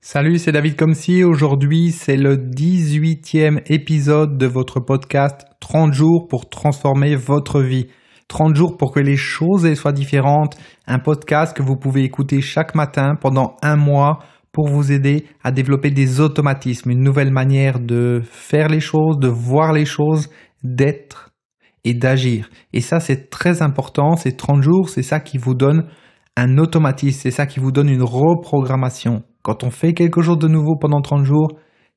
Salut, c'est David Comsi. Aujourd'hui, c'est le 18e épisode de votre podcast 30 jours pour transformer votre vie. 30 jours pour que les choses soient différentes. Un podcast que vous pouvez écouter chaque matin pendant un mois pour vous aider à développer des automatismes, une nouvelle manière de faire les choses, de voir les choses, d'être et d'agir. Et ça, c'est très important. Ces 30 jours, c'est ça qui vous donne un automatisme, c'est ça qui vous donne une reprogrammation. Quand on fait quelque chose de nouveau pendant 30 jours,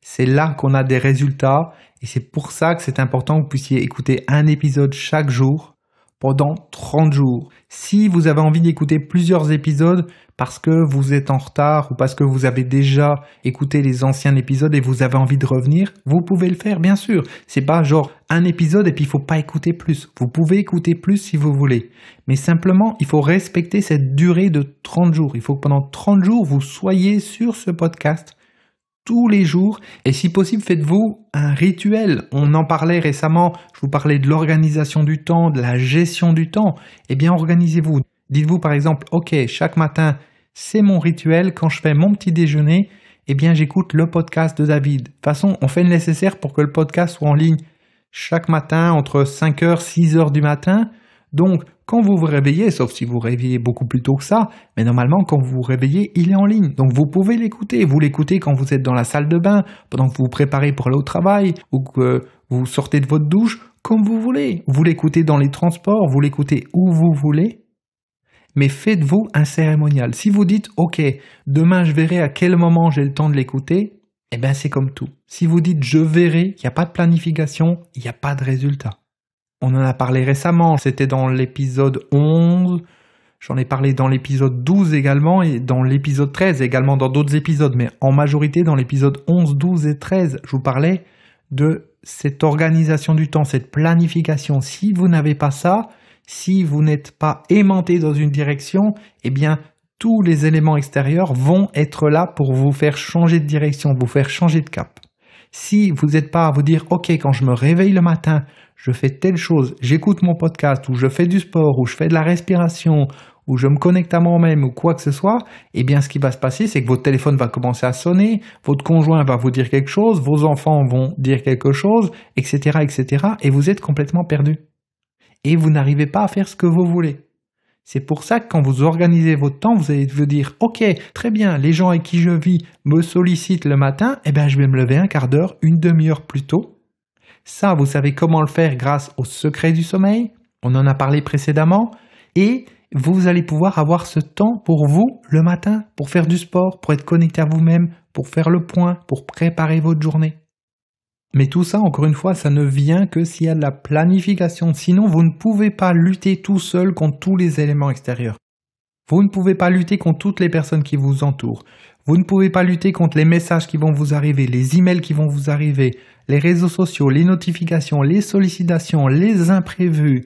c'est là qu'on a des résultats et c'est pour ça que c'est important que vous puissiez écouter un épisode chaque jour pendant 30 jours. Si vous avez envie d'écouter plusieurs épisodes parce que vous êtes en retard ou parce que vous avez déjà écouté les anciens épisodes et vous avez envie de revenir, vous pouvez le faire, bien sûr. C'est pas genre un épisode et puis il faut pas écouter plus. Vous pouvez écouter plus si vous voulez. Mais simplement, il faut respecter cette durée de 30 jours. Il faut que pendant 30 jours, vous soyez sur ce podcast tous les jours et si possible, faites-vous un rituel. On en parlait récemment, je vous parlais de l'organisation du temps, de la gestion du temps. Eh bien, organisez-vous. Dites-vous par exemple, ok, chaque matin, c'est mon rituel. Quand je fais mon petit déjeuner, eh bien, j'écoute le podcast de David. De toute façon, on fait le nécessaire pour que le podcast soit en ligne chaque matin entre 5h, 6h du matin. Donc, quand vous vous réveillez, sauf si vous réveillez beaucoup plus tôt que ça, mais normalement, quand vous vous réveillez, il est en ligne. Donc, vous pouvez l'écouter. Vous l'écoutez quand vous êtes dans la salle de bain, pendant que vous vous préparez pour aller au travail, ou que vous sortez de votre douche, comme vous voulez. Vous l'écoutez dans les transports, vous l'écoutez où vous voulez. Mais faites-vous un cérémonial. Si vous dites, ok, demain je verrai à quel moment j'ai le temps de l'écouter, eh bien c'est comme tout. Si vous dites je verrai, il n'y a pas de planification, il n'y a pas de résultat. On en a parlé récemment, c'était dans l'épisode 11, j'en ai parlé dans l'épisode 12 également et dans l'épisode 13 également dans d'autres épisodes, mais en majorité dans l'épisode 11, 12 et 13, je vous parlais de cette organisation du temps, cette planification. Si vous n'avez pas ça, si vous n'êtes pas aimanté dans une direction, eh bien tous les éléments extérieurs vont être là pour vous faire changer de direction, vous faire changer de cap. Si vous n'êtes pas à vous dire, ok, quand je me réveille le matin, je fais telle chose, j'écoute mon podcast, ou je fais du sport, ou je fais de la respiration, ou je me connecte à moi-même, ou quoi que ce soit, eh bien ce qui va se passer, c'est que votre téléphone va commencer à sonner, votre conjoint va vous dire quelque chose, vos enfants vont dire quelque chose, etc., etc., et vous êtes complètement perdu. Et vous n'arrivez pas à faire ce que vous voulez. C'est pour ça que quand vous organisez votre temps, vous allez vous dire « Ok, très bien, les gens avec qui je vis me sollicitent le matin, eh bien je vais me lever un quart d'heure, une demi-heure plus tôt. » Ça, vous savez comment le faire grâce au secret du sommeil. On en a parlé précédemment. Et vous allez pouvoir avoir ce temps pour vous le matin, pour faire du sport, pour être connecté à vous-même, pour faire le point, pour préparer votre journée. Mais tout ça, encore une fois, ça ne vient que s'il y a de la planification. Sinon, vous ne pouvez pas lutter tout seul contre tous les éléments extérieurs. Vous ne pouvez pas lutter contre toutes les personnes qui vous entourent. Vous ne pouvez pas lutter contre les messages qui vont vous arriver, les emails qui vont vous arriver, les réseaux sociaux, les notifications, les sollicitations, les imprévus,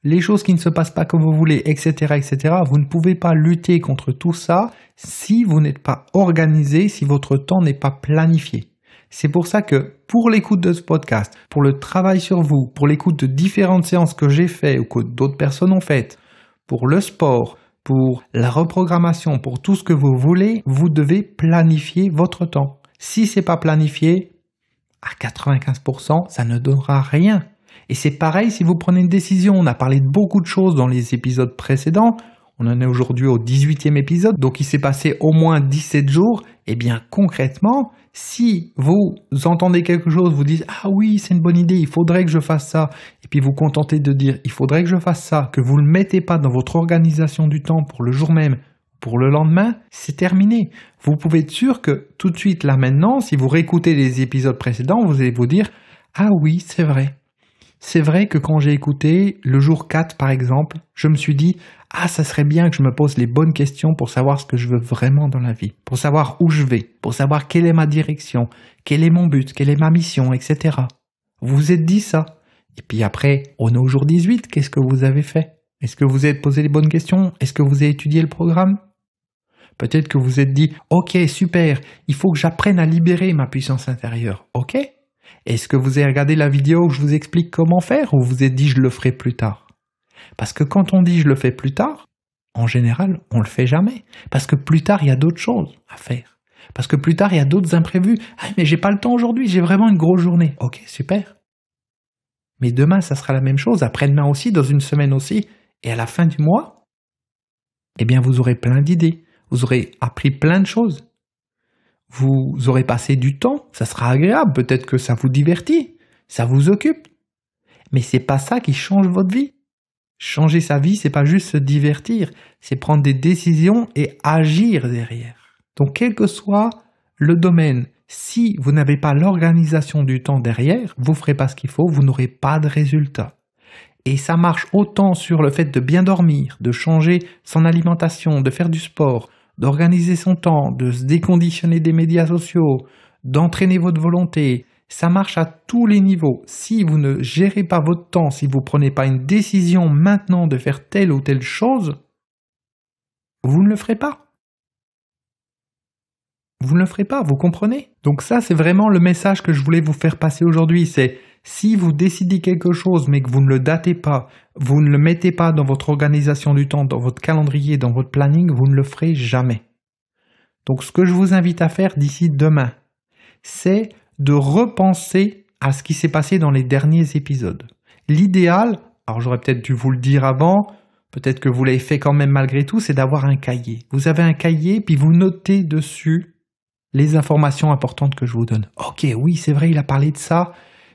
les choses qui ne se passent pas comme vous voulez, etc., etc. Vous ne pouvez pas lutter contre tout ça si vous n'êtes pas organisé, si votre temps n'est pas planifié. C'est pour ça que pour l'écoute de ce podcast, pour le travail sur vous, pour l'écoute de différentes séances que j'ai faites ou que d'autres personnes ont faites, pour le sport, pour la reprogrammation, pour tout ce que vous voulez, vous devez planifier votre temps. Si c'est pas planifié, à 95%, ça ne donnera rien. Et c'est pareil si vous prenez une décision. On a parlé de beaucoup de choses dans les épisodes précédents. On en est aujourd'hui au 18e épisode, donc il s'est passé au moins 17 jours. Eh bien, concrètement, si vous entendez quelque chose, vous dites « Ah oui, c'est une bonne idée, il faudrait que je fasse ça », et puis vous contentez de dire « Il faudrait que je fasse ça », que vous ne le mettez pas dans votre organisation du temps pour le jour même, pour le lendemain, c'est terminé. Vous pouvez être sûr que tout de suite, là maintenant, si vous réécoutez les épisodes précédents, vous allez vous dire « Ah oui, c'est vrai ». C'est vrai que quand j'ai écouté le jour 4 par exemple, je me suis dit « Ah, ça serait bien que je me pose les bonnes questions pour savoir ce que je veux vraiment dans la vie, pour savoir où je vais, pour savoir quelle est ma direction, quel est mon but, quelle est ma mission, etc. » Vous vous êtes dit ça. Et puis après, on est au jour 18, qu'est-ce que vous avez fait? Est-ce que vous êtes posé les bonnes questions? Est-ce que vous avez étudié le programme? Peut-être que vous vous êtes dit « Ok, super, il faut que j'apprenne à libérer ma puissance intérieure. » Ok? Est-ce que vous avez regardé la vidéo où je vous explique comment faire ou vous vous êtes dit « Je le ferai plus tard » ? Parce que quand on dit « Je le fais plus tard », en général, on le fait jamais. Parce que plus tard, il y a d'autres choses à faire. Parce que plus tard, il y a d'autres imprévus. Ah, mais j'ai pas le temps aujourd'hui, j'ai vraiment une grosse journée. Ok, super. Mais demain, ça sera la même chose, après-demain aussi, dans une semaine aussi. Et à la fin du mois, eh bien, vous aurez plein d'idées. Vous aurez appris plein de choses. Vous aurez passé du temps, ça sera agréable, peut-être que ça vous divertit, ça vous occupe. Mais c'est pas ça qui change votre vie. Changer sa vie, c'est pas juste se divertir, c'est prendre des décisions et agir derrière. Donc, quel que soit le domaine, si vous n'avez pas l'organisation du temps derrière, vous ferez pas ce qu'il faut, vous n'aurez pas de résultat. Et ça marche autant sur le fait de bien dormir, de changer son alimentation, de faire du sport, d'organiser son temps, de se déconditionner des médias sociaux, d'entraîner votre volonté. Ça marche à tous les niveaux. Si vous ne gérez pas votre temps, si vous ne prenez pas une décision maintenant de faire telle ou telle chose, vous ne le ferez pas. Vous ne le ferez pas, vous comprenez? Donc ça, c'est vraiment le message que je voulais vous faire passer aujourd'hui. C'est si vous décidez quelque chose mais que vous ne le datez pas, vous ne le mettez pas dans votre organisation du temps, dans votre calendrier, dans votre planning, vous ne le ferez jamais. Donc ce que je vous invite à faire d'ici demain, c'est de repenser à ce qui s'est passé dans les derniers épisodes. L'idéal, alors j'aurais peut-être dû vous le dire avant, peut-être que vous l'avez fait quand même malgré tout, c'est d'avoir un cahier. Vous avez un cahier, puis vous notez dessus les informations importantes que je vous donne. Ok, oui, c'est vrai, il a parlé de ça.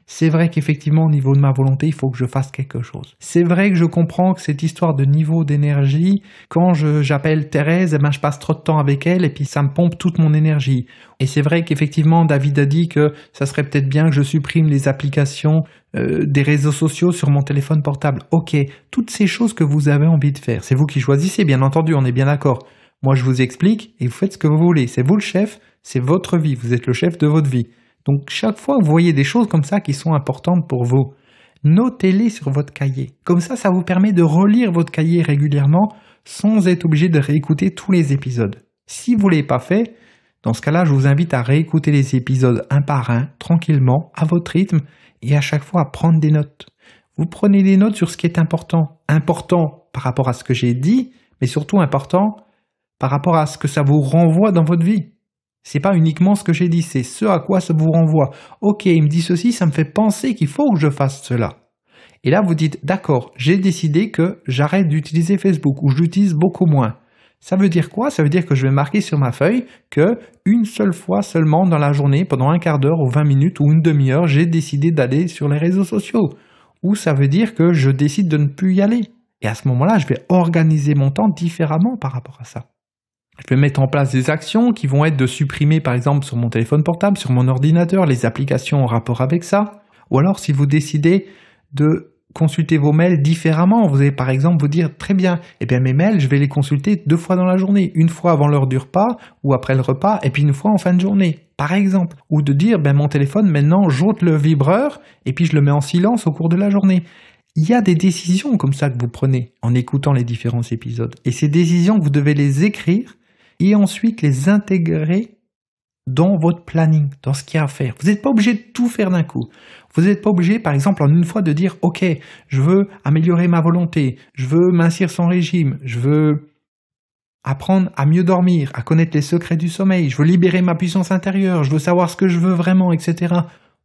C'est vrai qu'effectivement, au niveau de ma volonté, il faut que je fasse quelque chose. C'est vrai que je comprends que cette histoire de niveau d'énergie, quand j'appelle Thérèse, eh ben, je passe trop de temps avec elle et puis ça me pompe toute mon énergie. Et c'est vrai qu'effectivement, David a dit que ça serait peut-être bien que je supprime les applications des réseaux sociaux sur mon téléphone portable. Ok, toutes ces choses que vous avez envie de faire, c'est vous qui choisissez, bien entendu, on est bien d'accord. Moi, je vous explique et vous faites ce que vous voulez. C'est vous le chef, c'est votre vie, vous êtes le chef de votre vie. Donc chaque fois que vous voyez des choses comme ça qui sont importantes pour vous, notez-les sur votre cahier. Comme ça vous permet de relire votre cahier régulièrement sans être obligé de réécouter tous les épisodes. Si vous ne l'avez pas fait, dans ce cas-là, je vous invite à réécouter les épisodes un par un, tranquillement, à votre rythme, et à chaque fois à prendre des notes. Vous prenez des notes sur ce qui est important. Important par rapport à ce que j'ai dit, mais surtout important par rapport à ce que ça vous renvoie dans votre vie. C'est pas uniquement ce que j'ai dit, c'est ce à quoi ça vous renvoie. Ok, il me dit ceci, ça me fait penser qu'il faut que je fasse cela. Et là, vous dites, d'accord, j'ai décidé que j'arrête d'utiliser Facebook ou je l'utilise beaucoup moins. Ça veut dire quoi? Ça veut dire que je vais marquer sur ma feuille que une seule fois seulement dans la journée, pendant un quart d'heure ou 20 minutes ou une demi-heure, j'ai décidé d'aller sur les réseaux sociaux. Ou ça veut dire que je décide de ne plus y aller. Et à ce moment-là, je vais organiser mon temps différemment par rapport à ça. Je vais mettre en place des actions qui vont être de supprimer par exemple sur mon téléphone portable, sur mon ordinateur, les applications en rapport avec ça. Ou alors si vous décidez de consulter vos mails différemment, vous allez par exemple vous dire très bien, mes mails je vais les consulter 2 fois dans la journée, une fois avant l'heure du repas ou après le repas et puis une fois en fin de journée par exemple. Ou de dire mon téléphone maintenant j'ôte le vibreur et puis je le mets en silence au cours de la journée. Il y a des décisions comme ça que vous prenez en écoutant les différents épisodes. Et ces décisions, vous devez les écrire et ensuite les intégrer dans votre planning, dans ce qu'il y a à faire. Vous n'êtes pas obligé de tout faire d'un coup. Vous n'êtes pas obligé, par exemple, en une fois de dire « Ok, je veux améliorer ma volonté, je veux mincir son régime, je veux apprendre à mieux dormir, à connaître les secrets du sommeil, je veux libérer ma puissance intérieure, je veux savoir ce que je veux vraiment, etc. »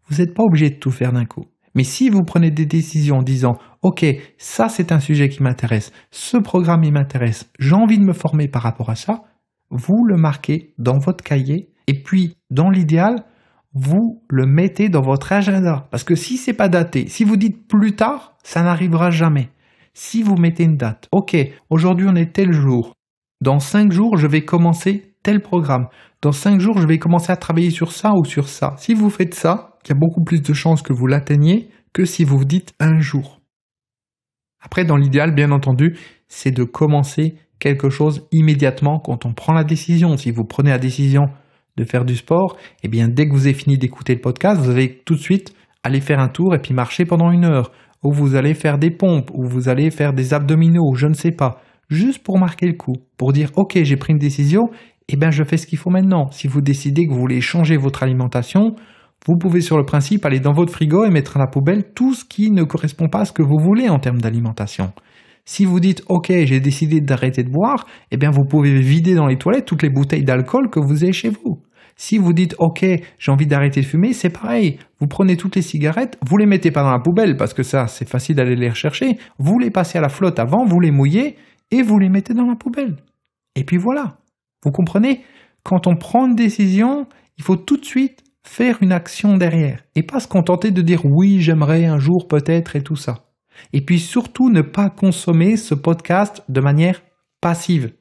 Vous n'êtes pas obligé de tout faire d'un coup. Mais si vous prenez des décisions en disant « Ok, ça c'est un sujet qui m'intéresse, ce programme il m'intéresse, j'ai envie de me former par rapport à ça », vous le marquez dans votre cahier et puis, dans l'idéal, vous le mettez dans votre agenda. Parce que si c'est pas daté, si vous dites plus tard, ça n'arrivera jamais. Si vous mettez une date, ok, aujourd'hui on est tel jour, dans 5 jours je vais commencer tel programme, dans 5 jours je vais commencer à travailler sur ça ou sur ça. Si vous faites ça, il y a beaucoup plus de chances que vous l'atteigniez que si vous vous dites un jour. Après, dans l'idéal, bien entendu, c'est de commencer quelque chose immédiatement quand on prend la décision. Si vous prenez la décision de faire du sport, dès que vous avez fini d'écouter le podcast, vous allez tout de suite aller faire un tour et puis marcher pendant 1 heure, ou vous allez faire des pompes, ou vous allez faire des abdominaux, je ne sais pas, juste pour marquer le coup, pour dire ok, j'ai pris une décision, je fais ce qu'il faut maintenant. Si vous décidez que vous voulez changer votre alimentation, vous pouvez sur le principe aller dans votre frigo et mettre à la poubelle tout ce qui ne correspond pas à ce que vous voulez en termes d'alimentation. Si vous dites « Ok, j'ai décidé d'arrêter de boire », vous pouvez vider dans les toilettes toutes les bouteilles d'alcool que vous avez chez vous. Si vous dites « Ok, j'ai envie d'arrêter de fumer », c'est pareil. Vous prenez toutes les cigarettes, vous les mettez pas dans la poubelle parce que ça, c'est facile d'aller les rechercher. Vous les passez à la flotte avant, vous les mouillez et vous les mettez dans la poubelle. Et puis voilà. Vous comprenez? Quand on prend une décision, il faut tout de suite faire une action derrière et pas se contenter de dire « Oui, j'aimerais un jour peut-être » et tout ça. Et puis surtout, ne pas consommer ce podcast de manière passive.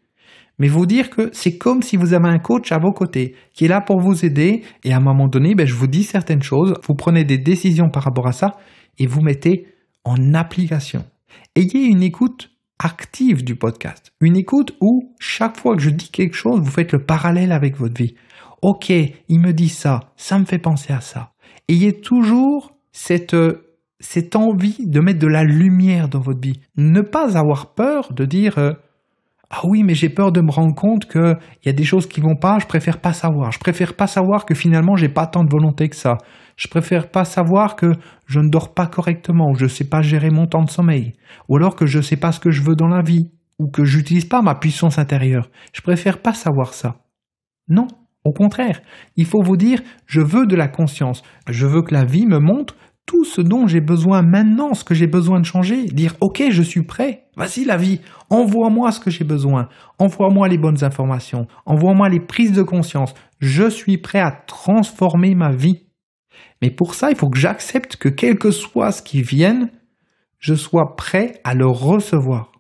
Mais vous dire que c'est comme si vous avez un coach à vos côtés qui est là pour vous aider et à un moment donné, je vous dis certaines choses, vous prenez des décisions par rapport à ça et vous mettez en application. Ayez une écoute active du podcast, une écoute où chaque fois que je dis quelque chose, vous faites le parallèle avec votre vie. Ok, il me dit ça, ça me fait penser à ça. Ayez toujours cette envie de mettre de la lumière dans votre vie. Ne pas avoir peur de dire ah oui, mais j'ai peur de me rendre compte qu'il y a des choses qui vont pas, je préfère pas savoir. Je préfère pas savoir que finalement j'ai pas tant de volonté que ça. Je préfère pas savoir que je ne dors pas correctement, ou je sais pas gérer mon temps de sommeil, ou alors que je sais pas ce que je veux dans la vie, ou que j'utilise pas ma puissance intérieure. Je préfère pas savoir ça. Non, au contraire, il faut vous dire, je veux de la conscience. Je veux que la vie me montre tout ce dont j'ai besoin maintenant, ce que j'ai besoin de changer, dire « Ok, je suis prêt, vas-y la vie, envoie-moi ce que j'ai besoin, envoie-moi les bonnes informations, envoie-moi les prises de conscience, je suis prêt à transformer ma vie. » Mais pour ça, il faut que j'accepte que quel que soit ce qui vienne, je sois prêt à le recevoir.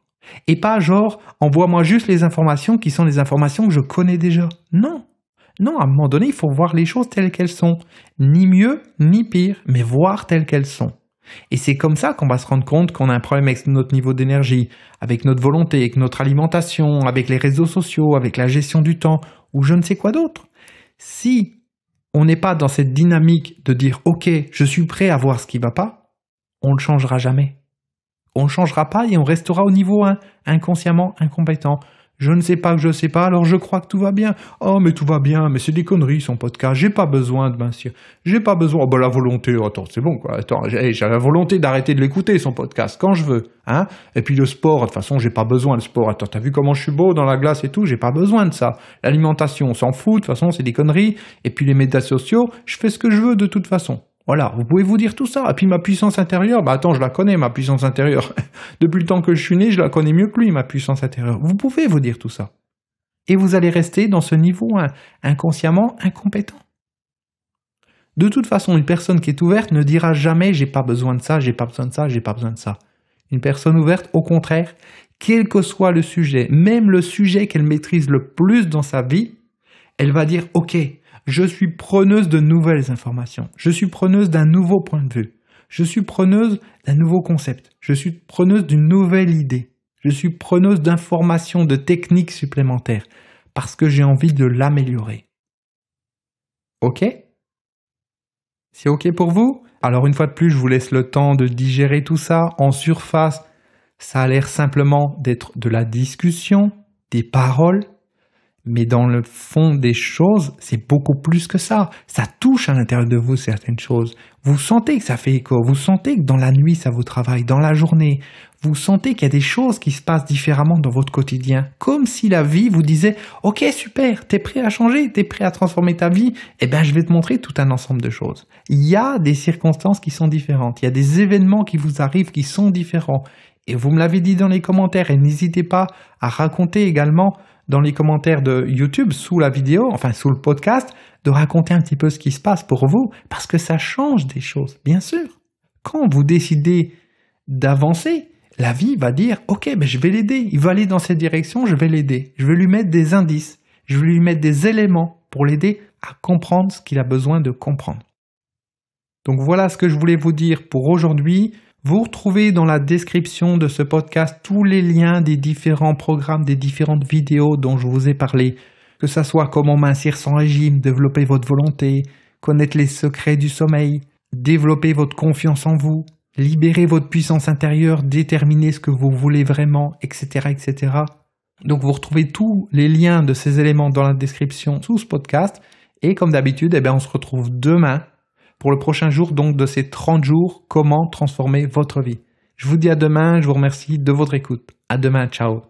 Et pas genre « Envoie-moi juste les informations qui sont les informations que je connais déjà. » Non. Non, à un moment donné, il faut voir les choses telles qu'elles sont. Ni mieux, ni pire, mais voir telles qu'elles sont. Et c'est comme ça qu'on va se rendre compte qu'on a un problème avec notre niveau d'énergie, avec notre volonté, avec notre alimentation, avec les réseaux sociaux, avec la gestion du temps, ou je ne sais quoi d'autre. Si on n'est pas dans cette dynamique de dire « Ok, je suis prêt à voir ce qui ne va pas », on ne le changera jamais. On ne changera pas et on restera au niveau 1, inconsciemment incompétent. Je ne sais pas que je ne sais pas, alors je crois que tout va bien. Oh, mais tout va bien, mais c'est des conneries son podcast. J'ai pas besoin de mincir. J'ai pas besoin. Oh, la volonté, attends, c'est bon quoi. Attends, j'ai la volonté d'arrêter de l'écouter son podcast quand je veux, hein. Et puis le sport, de toute façon, j'ai pas besoin de sport. Attends, t'as vu comment je suis beau dans la glace et tout, j'ai pas besoin de ça. L'alimentation, on s'en fout, de toute façon, c'est des conneries. Et puis les médias sociaux, je fais ce que je veux de toute façon. Voilà, vous pouvez vous dire tout ça. Et puis ma puissance intérieure, attends, je la connais, ma puissance intérieure. Depuis le temps que je suis né, je la connais mieux que lui, ma puissance intérieure. Vous pouvez vous dire tout ça. Et vous allez rester dans ce niveau inconsciemment incompétent. De toute façon, une personne qui est ouverte ne dira jamais « j'ai pas besoin de ça, j'ai pas besoin de ça, j'ai pas besoin de ça ». Une personne ouverte, au contraire, quel que soit le sujet, même le sujet qu'elle maîtrise le plus dans sa vie, elle va dire « Ok, je suis preneuse de nouvelles informations. Je suis preneuse d'un nouveau point de vue. Je suis preneuse d'un nouveau concept. Je suis preneuse d'une nouvelle idée. Je suis preneuse d'informations, de techniques supplémentaires parce que j'ai envie de l'améliorer. » Ok ? C'est ok pour vous ? Alors une fois de plus, je vous laisse le temps de digérer tout ça. En surface, ça a l'air simplement d'être de la discussion, des paroles. Mais dans le fond des choses, c'est beaucoup plus que ça. Ça touche à l'intérieur de vous certaines choses. Vous sentez que ça fait écho. Vous sentez que dans la nuit, ça vous travaille. Dans la journée, vous sentez qu'il y a des choses qui se passent différemment dans votre quotidien. Comme si la vie vous disait « Ok, super, t'es prêt à changer, t'es prêt à transformer ta vie. Eh bien, je vais te montrer tout un ensemble de choses. » Il y a des circonstances qui sont différentes. Il y a des événements qui vous arrivent qui sont différents. Et vous me l'avez dit dans les commentaires. Et n'hésitez pas à raconter également dans les commentaires de YouTube, sous la vidéo, enfin sous le podcast, de raconter un petit peu ce qui se passe pour vous, parce que ça change des choses, bien sûr. Quand vous décidez d'avancer, la vie va dire « Ok, je vais l'aider, il va aller dans cette direction, je vais l'aider. Je vais lui mettre des indices, je vais lui mettre des éléments pour l'aider à comprendre ce qu'il a besoin de comprendre. » Donc voilà ce que je voulais vous dire pour aujourd'hui. Vous retrouvez dans la description de ce podcast tous les liens des différents programmes, des différentes vidéos dont je vous ai parlé, que ça soit comment mincir sans régime, développer votre volonté, connaître les secrets du sommeil, développer votre confiance en vous, libérer votre puissance intérieure, déterminer ce que vous voulez vraiment, etc., etc. Donc vous retrouvez tous les liens de ces éléments dans la description sous ce podcast. Et comme d'habitude, on se retrouve demain pour le prochain jour donc de ces 30 jours, comment transformer votre vie. Je vous dis à demain, je vous remercie de votre écoute. À demain, ciao.